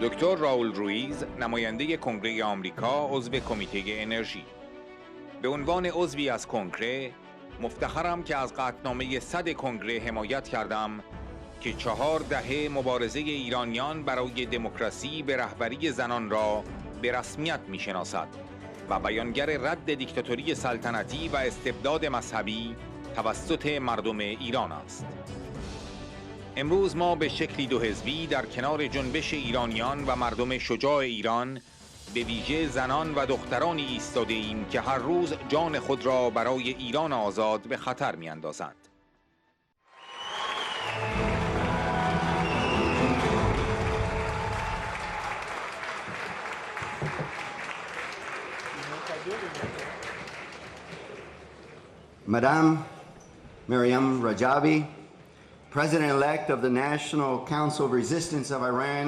دکتر روییز، نماینده کنگره آمریکا، عضو کمیته انرژی. به عنوان عضوی از کنگره، مفتخرم که از قطعنامه 100 کنگره حمایت کردم که 4 دهه مبارزه ایرانیان برای دموکراسی به رهبری زنان را به رسمیت می‌شناسد و بیانگر رد دیکتاتوری سلطنتی و استبداد مذهبی توسط مردم ایران است. امروز ما به شکلی دو حزبی در کنار جنبش ایرانیان و مردم شجاع ایران، به ویژه زنان و دخترانی ایستاده ایم که هر روز جان خود را برای ایران آزاد به خطر می‌اندازند. Madam Maryam Rajavi, President-elect of the National Council of Resistance of Iran,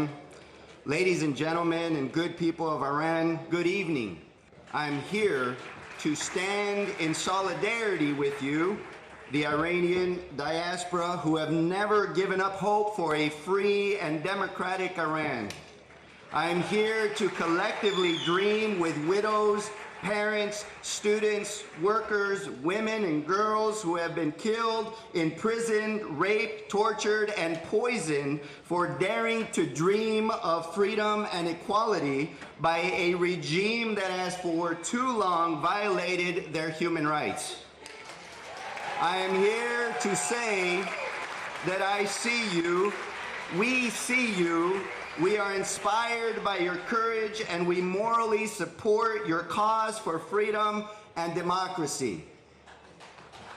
ladies and gentlemen and good people of Iran, good evening. I'm here to stand in solidarity with you, the Iranian diaspora, who have never given up hope for a free and democratic Iran. I'm here to collectively dream with widows, parents, students, workers, women and girls who have been killed, imprisoned, raped, tortured, and poisoned for daring to dream of freedom and equality by a regime that has for too long violated their human rights. I am here to say that I see you, we see you. We are inspired by your courage and we morally support your cause for freedom and democracy.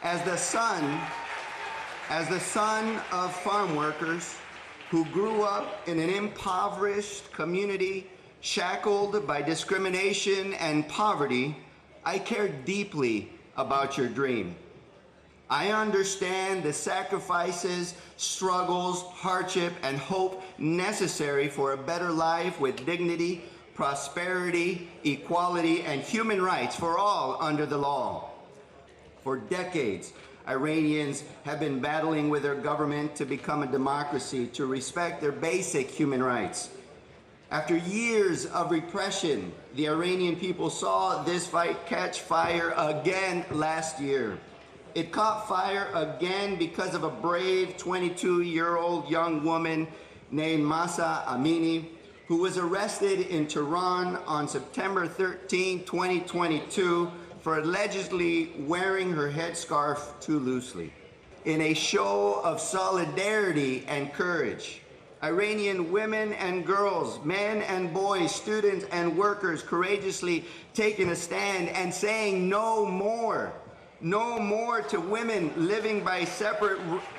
As the son of farm workers who grew up in an impoverished community shackled by discrimination and poverty, I care deeply about your dream. I understand the sacrifices, struggles, hardship, and hope necessary for a better life with dignity, prosperity, equality, and human rights for all under the law. For decades, Iranians have been battling with their government to become a democracy, to respect their basic human rights. After years of repression, the Iranian people saw this fight catch fire again last year. It caught fire again because of a brave 22-year-old young woman named Mahsa Amini, who was arrested in Tehran on September 13, 2022, for allegedly wearing her headscarf too loosely. In a show of solidarity and courage, Iranian women and girls, men and boys, students and workers courageously taking a stand and saying no more. No more to women living by a separate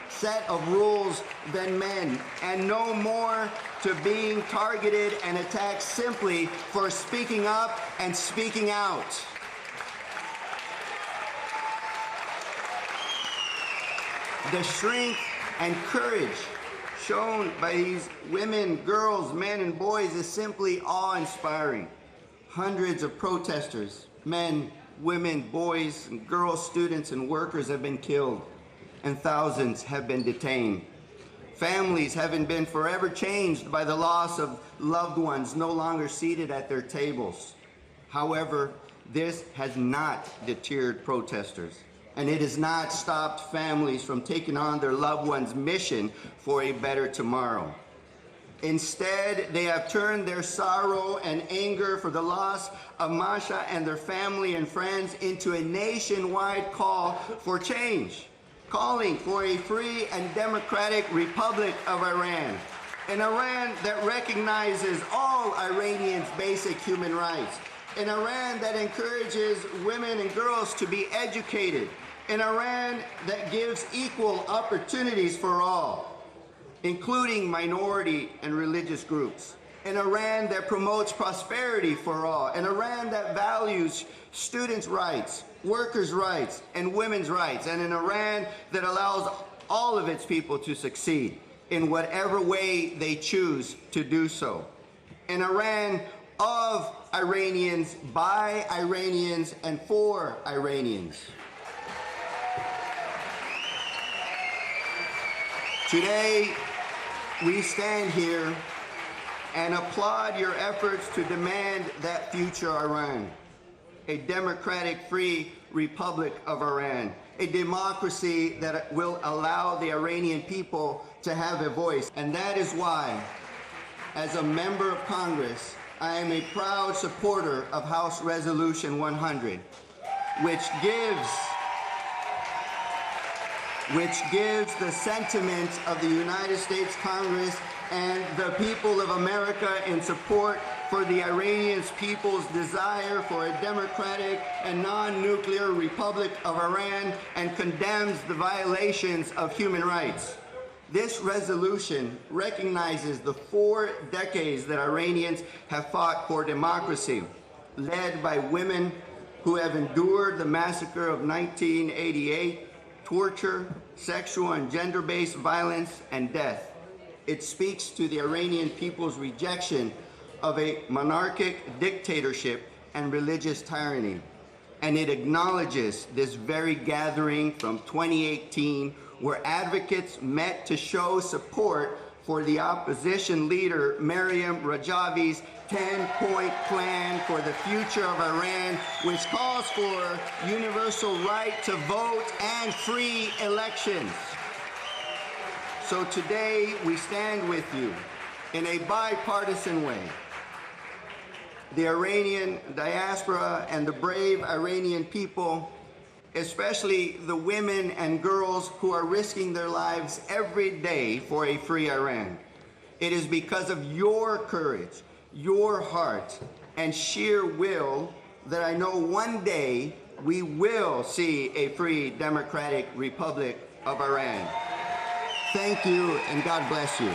set of rules than men, and no more to being targeted and attacked simply for speaking up and speaking out. The strength and courage shown by these women, girls, men, and boys is simply awe-inspiring. Hundreds of protesters, men, women, boys, and girls, students, and workers have been killed, and thousands have been detained. Families have been forever changed by the loss of loved ones no longer seated at their tables. However, this has not deterred protesters, and it has not stopped families from taking on their loved ones' mission for a better tomorrow. Instead, they have turned their sorrow and anger for the loss of Masha and their family and friends into a nationwide call for change, calling for a free and democratic Republic of Iran, an Iran that recognizes all Iranians' basic human rights, an Iran that encourages women and girls to be educated, an Iran that gives equal opportunities for all, including minority and religious groups, an Iran that promotes prosperity for all, an Iran that values students' rights, workers' rights, and women's rights, and an Iran that allows all of its people to succeed in whatever way they choose to do so. An Iran of Iranians, by Iranians, and for Iranians. Today, we stand here and applaud your efforts to demand that future Iran, a democratic, free republic of Iran, a democracy that will allow the Iranian people to have a voice. And that is why, as a member of Congress, I am a proud supporter of House Resolution 100, which gives the sentiment of the United States Congress and the people of America in support for the Iranian people's desire for a democratic and non-nuclear Republic of Iran and condemns the violations of human rights. This resolution recognizes the 4 decades that Iranians have fought for democracy, led by women who have endured the massacre of 1988, torture, sexual and gender-based violence, and death. It speaks to the Iranian people's rejection of a monarchic dictatorship and religious tyranny. And it acknowledges this very gathering from 2018 where advocates met to show support for the opposition leader Maryam Rajavi's 10-point plan for the future of Iran, which calls for universal right to vote and free elections. So today we stand with you in a bipartisan way. The Iranian diaspora and the brave Iranian people, especially the women and girls who are risking their lives every day for a free Iran. It is because of your courage, your heart, and sheer will that I know one day we will see a free democratic republic of Iran. Thank you, and God bless you.